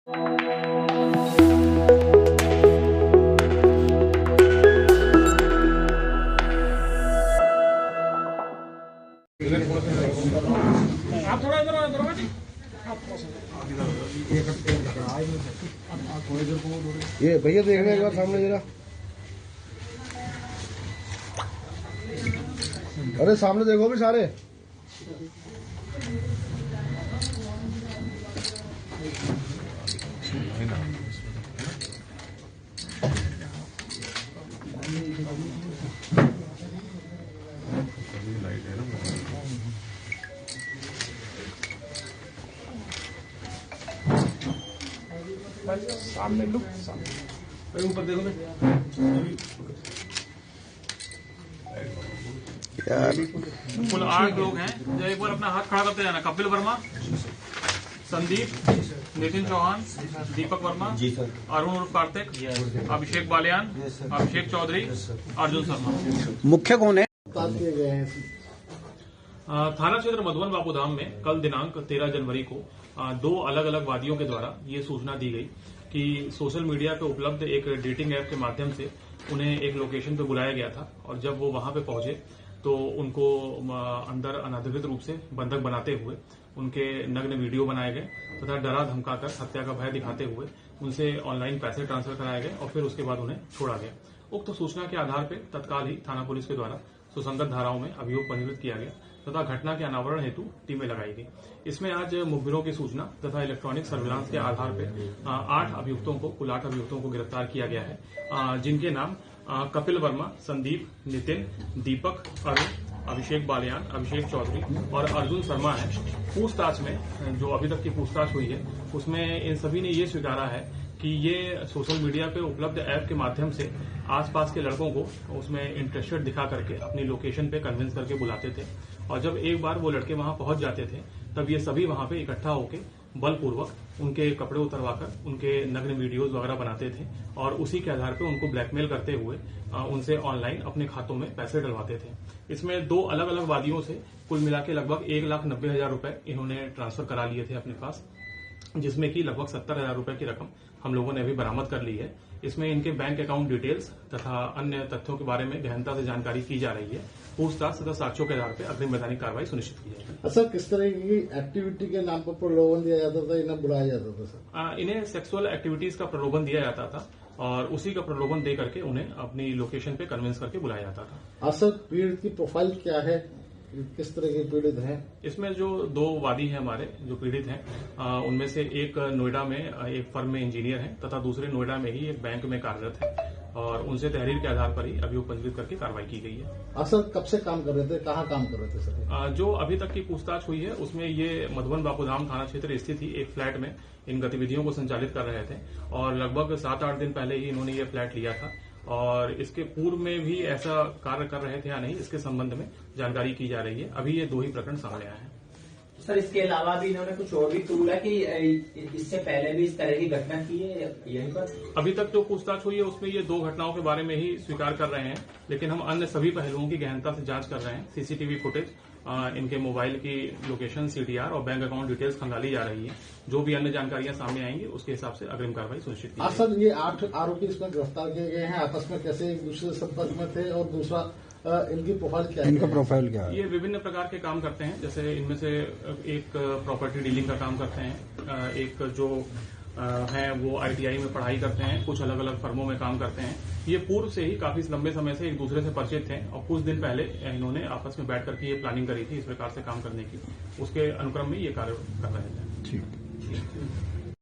आप थोड़ा इधर ये भैया देखना एक बार सामने जरा। अरे सामने देखो भी सारे। सामने लुक सामने ऊपर देखो यार कुल 8 लोग हैं। जो एक बार अपना हाथ खड़ा करते जाना। कपिल वर्मा, संदीप, नितिन चौहान, दीपक वर्मा, जी सर, अरुण उर्फ कार्तिक, अभिषेक बालियान, अभिषेक चौधरी, अर्जुन शर्मा। मुख्य कौन है? थाना क्षेत्र मधुबन बापूधाम में कल दिनांक 13 जनवरी को 2 अलग अलग वादियों के द्वारा ये सूचना दी गई कि सोशल मीडिया पे उपलब्ध एक डेटिंग ऐप के माध्यम से उन्हें एक लोकेशन पे बुलाया गया था और जब वो वहां पे पहुंचे तो उनको अंदर अनधिकृत रूप से बंधक बनाते हुए उनके नग्न वीडियो बनाए गए तथा डरा धमकाकर हत्या का भय दिखाते हुए उनसे ऑनलाइन पैसे ट्रांसफर कराए गए और फिर उसके बाद उन्हें छोड़ा गया। उक्त सूचना के आधार पर तत्काल ही थाना पुलिस के द्वारा सुसंगत धाराओं में अभियोग पंजीकृत किया गया तथा घटना के अनावरण हेतु टीमें लगाई गई। इसमें आज मुखबिरों की सूचना तथा इलेक्ट्रॉनिक सर्विलांस के आधार पर 8 अभियुक्तों को कुल 8 अभियुक्तों को गिरफ्तार किया गया है, जिनके नाम कपिल वर्मा, संदीप, नितिन, दीपक, अरुण, अभिषेक बालियान, अभिषेक चौधरी और अर्जुन शर्मा है। पूछताछ में जो अभी तक की पूछताछ हुई है उसमें इन सभी ने ये स्वीकारा है कि ये सोशल मीडिया पे उपलब्ध ऐप के माध्यम से आसपास के लड़कों को उसमें इंटरेस्टेड दिखा करके अपनी लोकेशन पे कन्विंस करके बुलाते थे और जब एक बार वो लड़के वहां पहुंच जाते थे तब ये सभी वहां पे इकट्ठा होकर बलपूर्वक उनके कपड़े उतरवाकर उनके नग्न वीडियोज वगैरह बनाते थे और उसी के आधार पर उनको ब्लैकमेल करते हुए उनसे ऑनलाइन अपने खातों में पैसे डलवाते थे। इसमें 2 अलग अलग वादियों से कुल मिला के लगभग 1,90,000 रुपए इन्होंने ट्रांसफर करा लिए थे अपने पास, जिसमें कि लगभग 70,000 रुपए की रकम हम लोगों ने अभी बरामद कर ली है। इसमें इनके बैंक अकाउंट डिटेल्स तथा अन्य तथ्यों के बारे में गहनता से जानकारी की जा रही है। पूछताछ तथा साक्ष्यों के आधार पर अग्रिम वैधानिक कार्रवाई सुनिश्चित की जाएगी। सर, किस तरह की एक्टिविटी के नाम पर प्रलोभन दिया जाता था, इन्हें बुलाया जाता था? सर, इन्हें सेक्सुअल एक्टिविटीज का प्रलोभन दिया जाता था और उसी का प्रलोभन दे करके उन्हें अपनी लोकेशन पे कन्विंस करके बुलाया जाता था। सर, पीड़ित की प्रोफाइल क्या है, किस तरह के पीड़ित हैं? इसमें जो 2 वादी हैं हमारे जो पीड़ित हैं, उनमें से एक नोएडा में एक फर्म में इंजीनियर है तथा दूसरे नोएडा में ही एक बैंक में कार्यरत है और उनसे तहरीर के आधार पर ही अभियोग पंजीकृत करके कार्रवाई की गई है। सर, कब से काम कर रहे थे, कहाँ काम कर रहे थे सर? जो अभी तक की पूछताछ हुई है उसमें ये मधुबन बापूधाम थाना क्षेत्र स्थित ही एक फ्लैट में इन गतिविधियों को संचालित कर रहे थे और लगभग 7-8 दिन पहले ही इन्होंने ये फ्लैट लिया था और इसके पूर्व में भी ऐसा कार्य कर रहे थे या नहीं इसके संबंध में जानकारी की जा रही है। अभी ये 2 ही प्रकरण सामने आए हैं। सर, इसके अलावा भी इन्होंने कुछ और भी टूल है कि इससे पहले भी इस तरह की घटना की है यहीं पर? अभी तक जो पूछताछ हुई है उसमें ये 2 घटनाओं के बारे में ही स्वीकार कर रहे हैं, लेकिन हम अन्य सभी पहलुओं की गहनता से जांच कर रहे हैं। सीसीटीवी फुटेज, इनके मोबाइल की लोकेशन, सीटीआर और बैंक अकाउंट डिटेल्स खंगाली जा रही है। जो भी अन्य जानकारियां सामने आएंगी उसके हिसाब से अग्रिम कार्रवाई सुनिश्चित की जाएगी। सर, ये 8 आरोपी इसमें गिरफ्तार किए गए हैं, आपस में कैसे एक दूसरे संपर्क में थे और दूसरा इनकी प्रोफाइल क्या है? इनका प्रोफाइल क्या है? ये विभिन्न प्रकार के काम करते हैं, जैसे इनमें से एक प्रॉपर्टी डीलिंग का काम करते हैं, एक जो है वो ITI में पढ़ाई करते हैं, कुछ अलग अलग फर्मों में काम करते हैं। ये पूर्व से ही काफी लंबे समय से एक दूसरे से परिचित थे और कुछ दिन पहले इन्होंने आपस में बैठ करके ये प्लानिंग करी थी इस प्रकार से काम करने की। उसके अनुक्रम में ये कार्य कर रहे थे। ठीक।